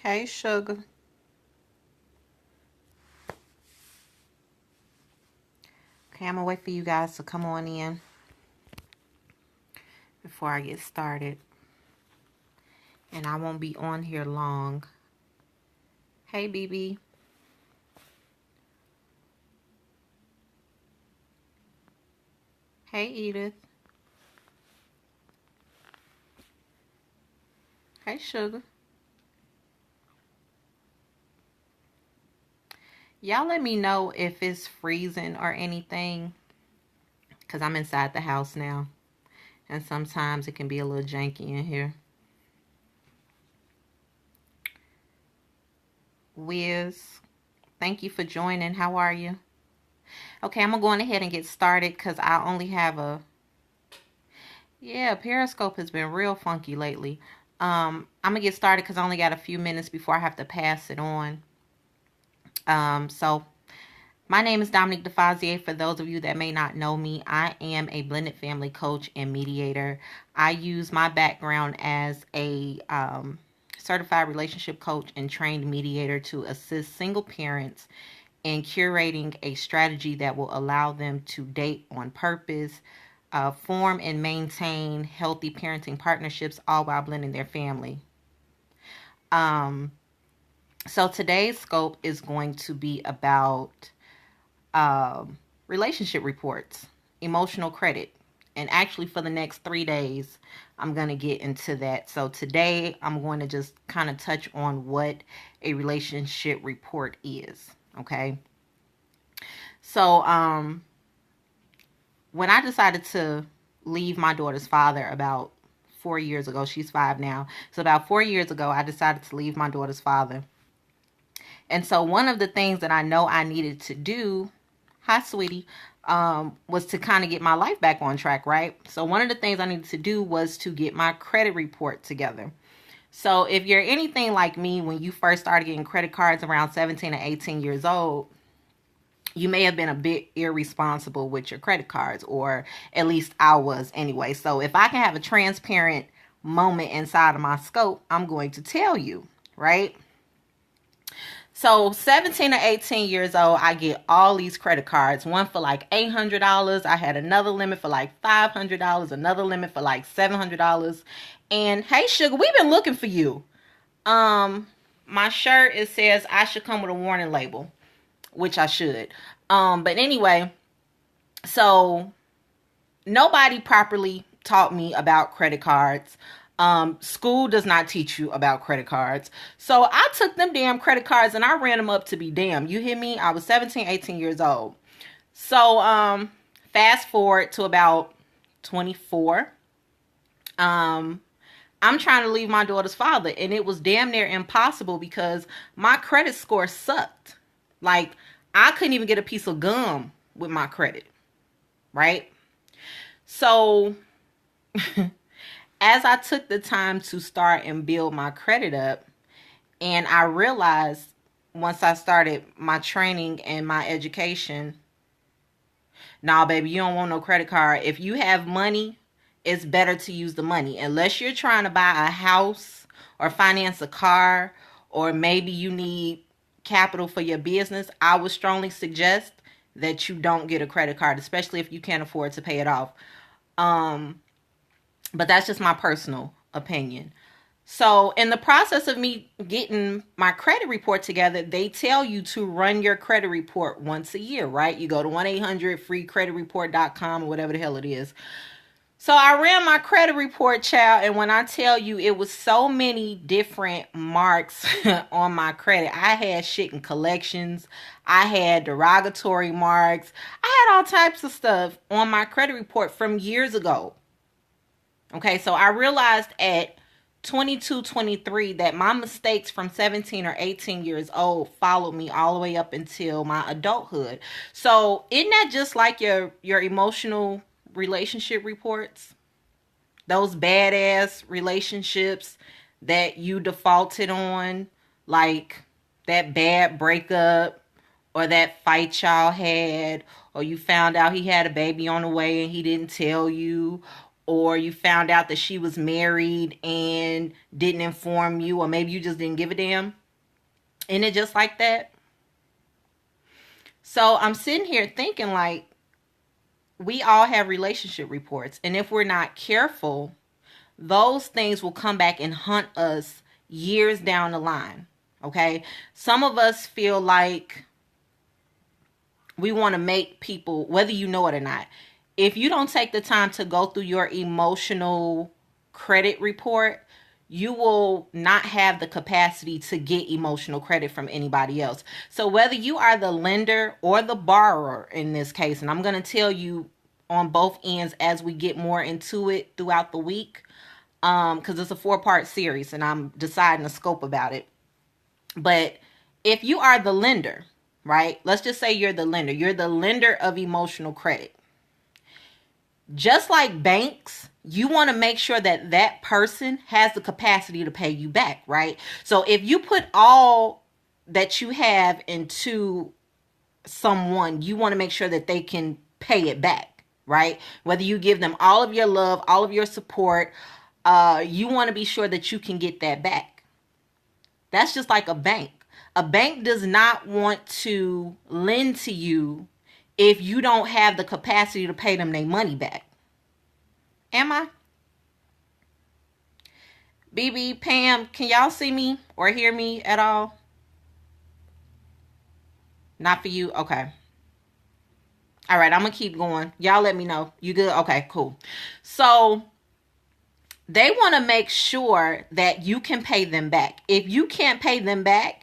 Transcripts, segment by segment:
Hey, sugar. Okay, I'm gonna wait for you guys to come on in before I get started. And I won't be on here long. Hey, BB. Hey, Edith. Hey, sugar. Y'all let me know if it's freezing or anything, because I'm inside the house now. And sometimes it can be a little janky in here. Wiz, thank you for joining. How are you? Okay, I'm going to go ahead and get started because I only have a... Yeah, Periscope has been real funky lately. I'm going to get started because I only got a few minutes before I have to pass it on. So my name is Dominique DeFazier. For those of you that may not know me, I am a blended family coach and mediator. I use my background as a certified relationship coach and trained mediator to assist single parents in curating a strategy that will allow them to date on purpose, form and maintain healthy parenting partnerships, all while blending their family. So today's scope is going to be about relationship reports, emotional credit. And actually, for the next 3 days, I'm going to get into that. So today, I'm going to just kind of touch on what a relationship report is. Okay. So, when I decided to leave my daughter's father about 4 years ago, she's 5 now. So, about 4 years ago, I decided to leave my daughter's father. And so, one of the things that I know I needed to do, hi, sweetie, was to kind of get my life back on track, right? So, one of the things I needed to do was to get my credit report together. So, if you're anything like me, when you first started getting credit cards around 17 or 18 years old, you may have been a bit irresponsible with your credit cards, or at least I was anyway. So if I can have a transparent moment inside of my scope, I'm going to tell you, right? So 17 or 18 years old, I get all these credit cards. One for like $800. I had another limit for like $500, another limit for like $700. And hey, sugar, we've been looking for you. My shirt, it says I should come with a warning label, which I should. But anyway, so nobody properly taught me about credit cards. School does not teach you about credit cards. So I took them damn credit cards and I ran them up to be damn. You hear me? I was 17, 18 years old. So, fast forward to about 24. I'm trying to leave my daughter's father, and it was damn near impossible because my credit score sucked. Like, I couldn't even get a piece of gum with my credit, right? So, as I took the time to start and build my credit up, and I realized once I started my training and my education, nah, baby, you don't want no credit card. If you have money, it's better to use the money. Unless you're trying to buy a house or finance a car, or maybe you need capital for your business, I would strongly suggest that you don't get a credit card, especially if you can't afford to pay it off. But that's just my personal opinion. So, in the process of me getting my credit report together, they tell you to run your credit report once a year, right? You go to 1-800-freecreditreport.com or whatever the hell it is. So I ran my credit report, child, and when I tell you it was so many different marks on my credit. I had shit in collections. I had derogatory marks. I had all types of stuff on my credit report from years ago. Okay, so I realized at 22, 23 that my mistakes from 17 or 18 years old followed me all the way up until my adulthood. So isn't that just like your emotional relationship reports? Those badass relationships that you defaulted on, like that bad breakup or that fight y'all had, or you found out he had a baby on the way and he didn't tell you, or you found out that she was married and didn't inform you, or maybe you just didn't give a damn. Isn't it just like that? So I'm sitting here thinking, like, we all have relationship reports, and if we're not careful, those things will come back and hunt us years down the line. Okay, some of us feel like we want to make people, whether you know it or not, if you don't take the time to go through your emotional credit report, you will not have the capacity to get emotional credit from anybody else. So whether you are the lender or the borrower in this case, and I'm going to tell you on both ends as we get more into it throughout the week, because it's a 4-part series and I'm deciding the scope about it. But if you are the lender, right? Let's just say you're the lender. You're the lender of emotional credit. Just like banks, you want to make sure that that person has the capacity to pay you back, right? So if you put all that you have into someone, you want to make sure that they can pay it back, right? Whether you give them all of your love, all of your support, you want to be sure that you can get that back. That's just like a bank. A bank does not want to lend to you if you don't have the capacity to pay them their money back. Am I? BB, Pam, can y'all see me or hear me at all? Not for you? Okay. All right, I'm going to keep going. Y'all let me know. You good? Okay, cool. So they want to make sure that you can pay them back. If you can't pay them back,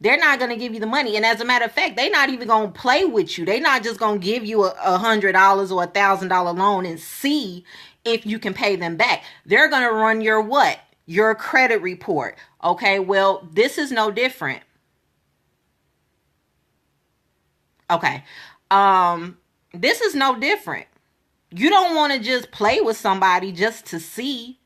they're not going to give you the money. And as a matter of fact, they're not even going to play with you. They're not just going to give you $100 or $1,000 loan and see if you can pay them back. They're going to run your what? Your credit report. Okay, well, this is no different. Okay, this is no different. You don't want to just play with somebody just to see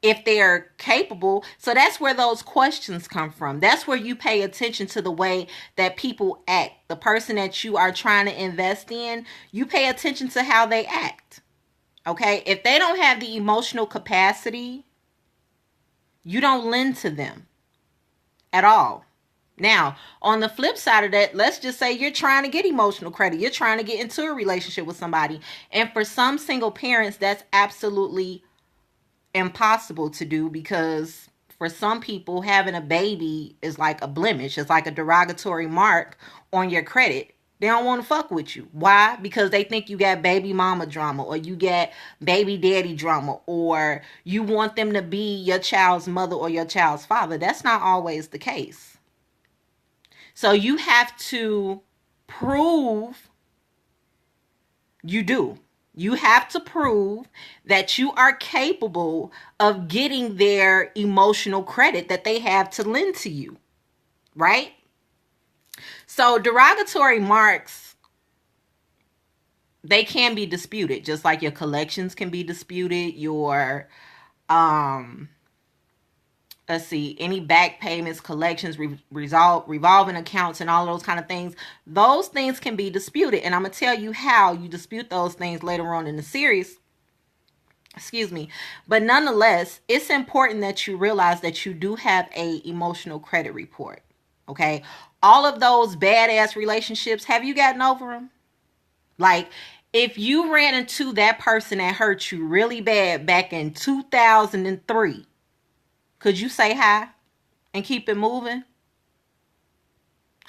if they're capable. So that's where those questions come from. That's where you pay attention to the way that people act. The person that you are trying to invest in, you pay attention to how they act. Okay? If they don't have the emotional capacity, you don't lend to them at all. Now, on the flip side of that, let's just say you're trying to get emotional credit. You're trying to get into a relationship with somebody. And for some single parents, that's absolutely impossible to do, because for some people, having a baby is like a blemish. It's like a derogatory mark on your credit. They don't want to fuck with you. Why? Because they think you got baby mama drama, or you got baby daddy drama, or you want them to be your child's mother or your child's father. That's not always the case. So you have to prove you do. You have to prove that you are capable of getting their emotional credit that they have to lend to you, right? So derogatory marks, they can be disputed, just like your collections can be disputed, your, let's see, any back payments, collections, revolving accounts, and all those kind of things. Those things can be disputed. And I'm going to tell you how you dispute those things later on in the series. Excuse me. But nonetheless, it's important that you realize that you do have a emotional credit report. Okay? All of those badass relationships, have you gotten over them? Like, if you ran into that person that hurt you really bad back in 2003, could you say hi and keep it moving?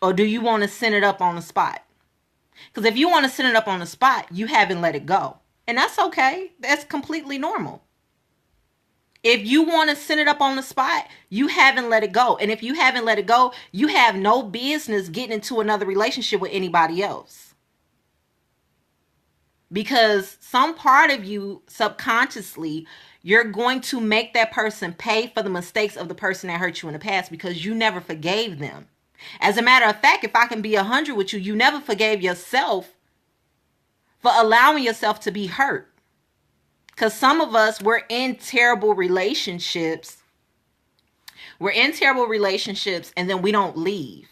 Or do you want to send it up on the spot? Because if you want to send it up on the spot, you haven't let it go. And that's okay. That's completely normal. If you want to send it up on the spot, you haven't let it go. And if you haven't let it go, you have no business getting into another relationship with anybody else. Because some part of you subconsciously, you're going to make that person pay for the mistakes of the person that hurt you in the past, because you never forgave them. As a matter of fact, if I can be 100 with you, you never forgave yourself for allowing yourself to be hurt. Because some of us, we're in terrible relationships. We're in terrible relationships and then we don't leave.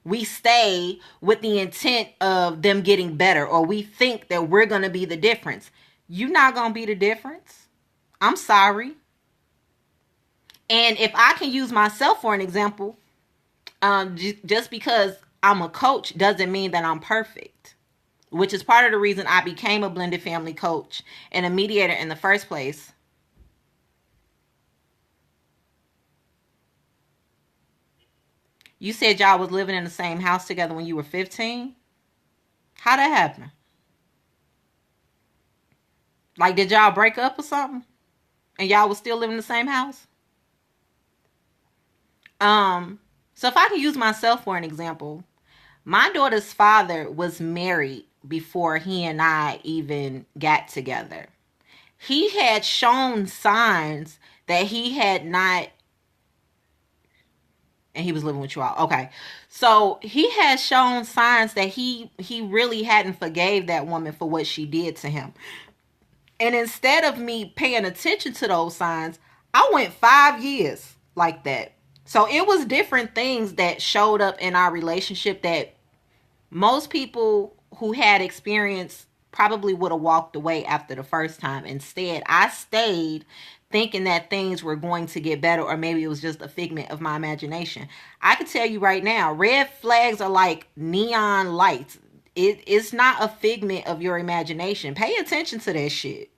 We stay with the intent of them getting better, or we think that we're going to be the difference. You're not going to be the difference. I'm sorry. And if I can use myself for an example, just because I'm a coach doesn't mean that I'm perfect, which is part of the reason I became a blended family coach and a mediator in the first place. You said y'all was living in the same house together when you were 15. How that happen? Like, did y'all break up or something? And y'all was still living in the same house? So if I can use myself for an example, my daughter's father was married before he and I even got together. He had shown signs that he had not, and he was living with you all. Okay. So he has shown signs that he really hadn't forgave that woman for what she did to him. And instead of me paying attention to those signs, I went 5 years like that. So it was different things that showed up in our relationship that most people who had experience probably would have walked away after the first time. Instead, I stayed thinking that things were going to get better, or maybe it was just a figment of my imagination. I can tell you right now, red flags are like neon lights. It's not a figment of your imagination. Pay attention to that shit.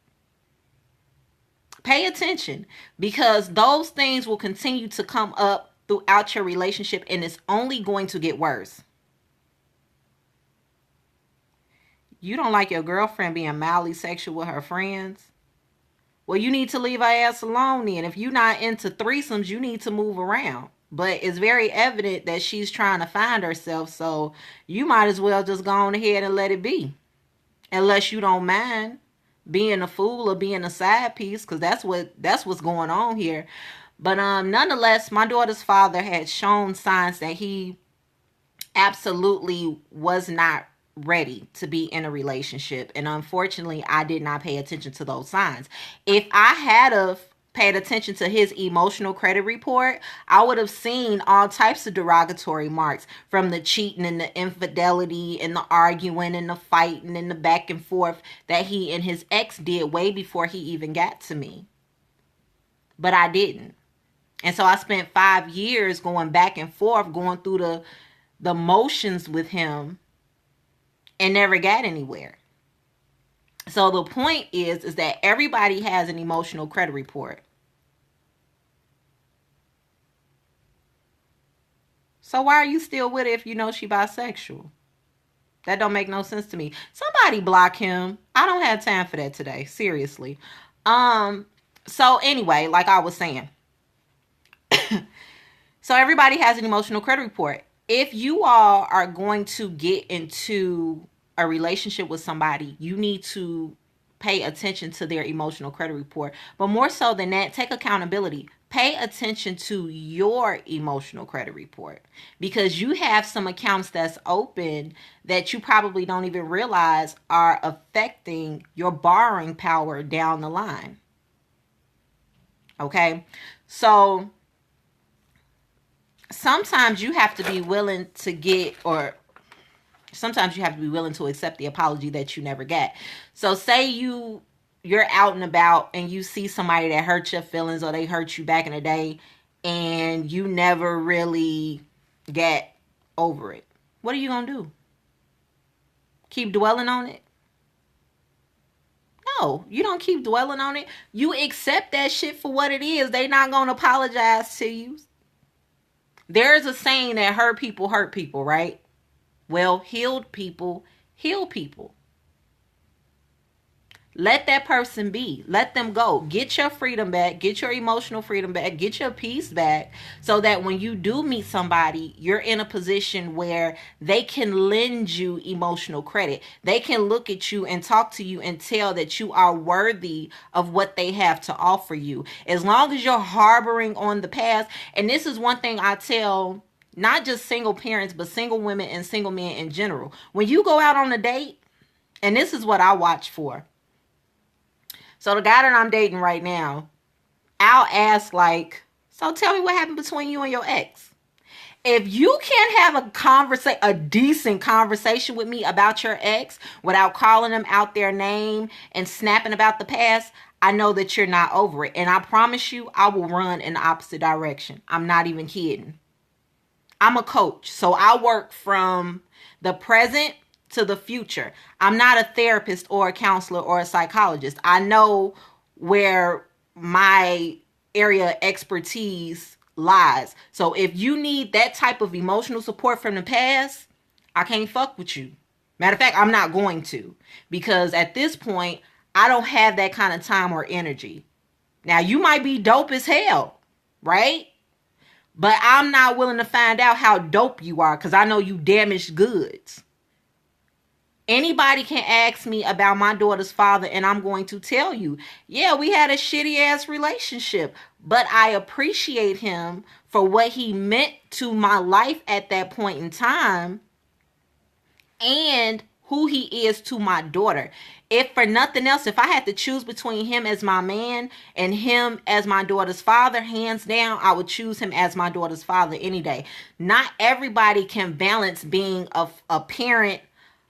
Pay attention, because those things will continue to come up throughout your relationship, and it's only going to get worse. You don't like your girlfriend being mildly sexual with her friends? Well, you need to leave her ass alone then. If you're not into threesomes, you need to move around. But it's very evident that she's trying to find herself, so you might as well just go on ahead and let it be. Unless you don't mind being a fool or being a side piece, because that's what's going on here. But nonetheless, my daughter's father had shown signs that he absolutely was not ready to be in a relationship, and unfortunately I did not pay attention to those signs. If I had of paid attention to his emotional credit report, I would have seen all types of derogatory marks, from the cheating and the infidelity and the arguing and the fighting and the back and forth that he and his ex did way before he even got to me. But I didn't. And so I spent 5 years going back and forth, going through the motions with him, and never got anywhere. So the point is that everybody has an emotional credit report. So why are you still with it if you know she bisexual? That don't make no sense to me. Somebody block him. I don't have time for that today. Seriously. So anyway, like I was saying. So everybody has an emotional credit report. If you all are going to get into a relationship with somebody, you need to pay attention to their emotional credit report. But more so than that, take accountability. Pay attention to your emotional credit report, because you have some accounts that's open that you probably don't even realize are affecting your borrowing power down the line. Okay? So sometimes you have to be willing to accept the apology that you never got. So say you're out and about and you see somebody that hurt your feelings, or they hurt you back in the day, and you never really get over it. What are you going to do? Keep dwelling on it? No, you don't keep dwelling on it. You accept that shit for what it is. They not going to apologize to you. There's a saying that hurt people, right? Well, healed people heal people. Let that person be. Let them go. Get your freedom back. Get your emotional freedom back. Get your peace back, so that when you do meet somebody, you're in a position where they can lend you emotional credit. They can look at you and talk to you and tell that you are worthy of what they have to offer you. As long as you're harboring on the past, and this is one thing I tell not just single parents, but single women and single men in general. When you go out on a date, and this is what I watch for. So the guy that I'm dating right now, I'll ask like, so tell me what happened between you and your ex. If you can't have a decent conversation with me about your ex without calling them out their name and snapping about the past, I know that you're not over it. And I promise you, I will run in the opposite direction. I'm not even kidding. I'm a coach, so I work from the present to the future. I'm not a therapist or a counselor or a psychologist. I know where my area of expertise lies. So if you need that type of emotional support from the past, I can't fuck with you. Matter of fact, I'm not going to, because at this point, I don't have that kind of time or energy. Now, you might be dope as hell, right? But I'm not willing to find out how dope you are, because I know you damaged goods. Anybody can ask me about my daughter's father, and I'm going to tell you, yeah, we had a shitty ass relationship, but I appreciate him for what he meant to my life at that point in time, and who he is to my daughter. If for nothing else, if I had to choose between him as my man and him as my daughter's father, hands down, I would choose him as my daughter's father any day. Not everybody can balance being a parent,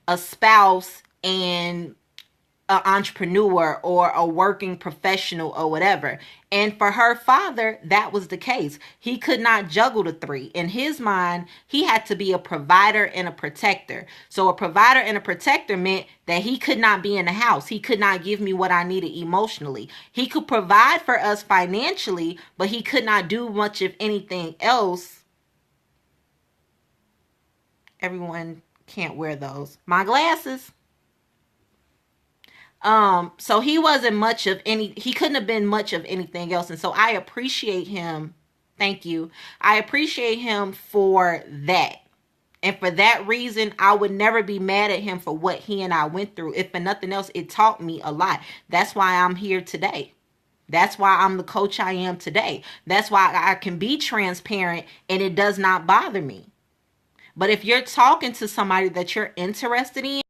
a spouse, and an entrepreneur or a working professional or whatever. And for her father, that was the case. He could not juggle the three. In his mind, he had to be a provider and a protector. So a provider and a protector meant that he could not be in the house. He could not give me what I needed emotionally. He could provide for us financially, but he could not do much of anything else. Everyone can't wear those. My glasses. So he wasn't much of he couldn't have been much of anything else. And so I appreciate him. Thank you. I appreciate him for that. And for that reason, I would never be mad at him for what he and I went through. If for nothing else, it taught me a lot. That's why I'm here today. That's why I'm the coach I am today. That's why I can be transparent and it does not bother me. But if you're talking to somebody that you're interested in,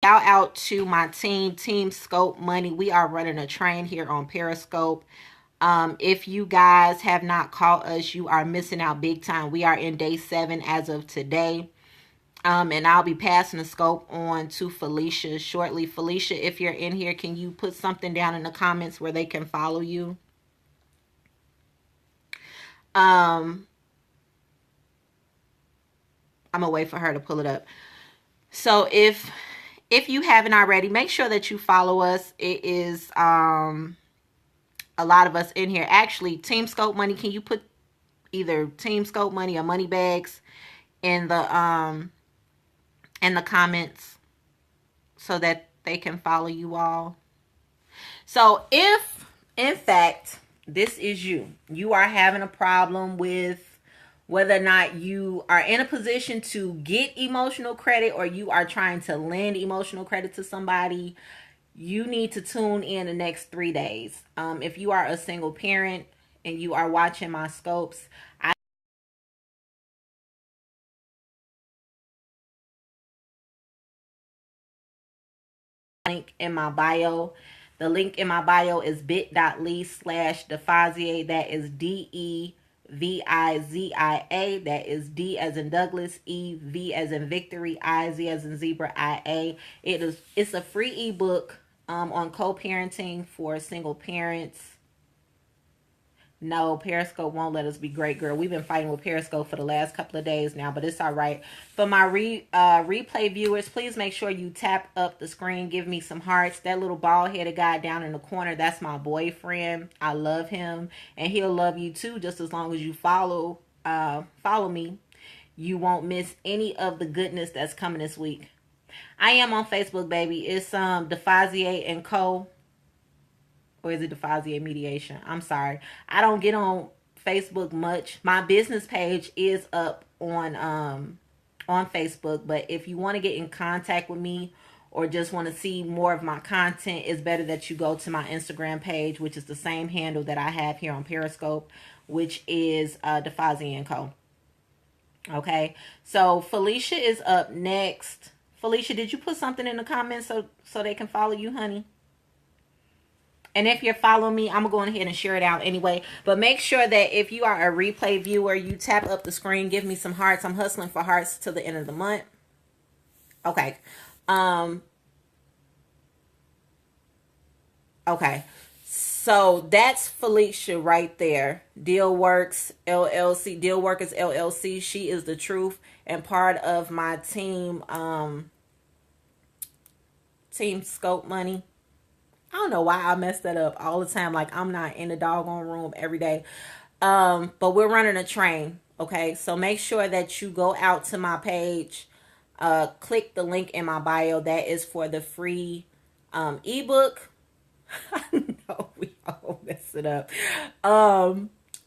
shout out to my team, Team Scope Money. We are running a train here on Periscope. If you guys have not caught us, you are missing out big time. We are in day 7 as of today. And I'll be passing the scope on to Felicia shortly. Felicia, if you're in here, can you put something down in the comments where they can follow you? I'm gonna wait for her to pull it up. So if if you haven't already, make sure that you follow us. It is a lot of us in here. Actually, Team Scope Money, can you put either Team Scope Money or Money Bags in the comments so that they can follow you all? So if in fact this is you are having a problem with whether or not you are in a position to get emotional credit, or you are trying to lend emotional credit to somebody, you need to tune in the next 3 days. If you are a single parent and you are watching my scopes, I link in my bio. The link in my bio is bit.ly/Defazier. That is DEVIZIA. That is D as in Douglas, E, V as in Victory, I, Z as in Zebra, IA. It's a free ebook on co-parenting for single parents. No, Periscope won't let us be great, girl. We've been fighting with Periscope for the last couple of days now, but it's all right. For my replay viewers, please make sure you tap up the screen. Give me some hearts. That little bald-headed guy down in the corner, that's my boyfriend. I love him, and he'll love you too, just as long as you follow me. You won't miss any of the goodness that's coming this week. I am on Facebook, baby. It's Defazier and Co. Or is it Defazier Mediation? I'm sorry. I don't get on Facebook much. My business page is up on Facebook, but if you want to get in contact with me or just want to see more of my content, it's better that you go to my Instagram page, which is the same handle that I have here on Periscope, which is Defazier and Co. Okay, so Felicia is up next. Felicia, did you put something in the comments so they can follow you, honey? And if you're following me, I'm going to go ahead and share it out anyway. But make sure that if you are a replay viewer, you tap up the screen. Give me some hearts. I'm hustling for hearts till the end of the month. Okay. Okay. So that's Felicia right there. Dealworks LLC. Dealworkers LLC. She is the truth and part of my team. Team Scope Money. I don't know why I mess that up all the time. Like, I'm not in the doggone room every day. But we're running a train. Okay. So make sure that you go out to my page. Click the link in my bio. That is for the free ebook. I know we all mess it up.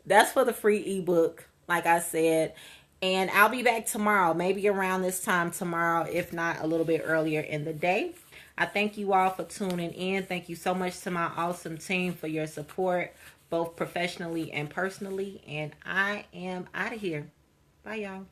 That's for the free ebook, like I said. And I'll be back tomorrow, maybe around this time tomorrow, if not a little bit earlier in the day. I thank you all for tuning in. Thank you so much to my awesome team for your support, both professionally and personally. And I am out of here. Bye, y'all.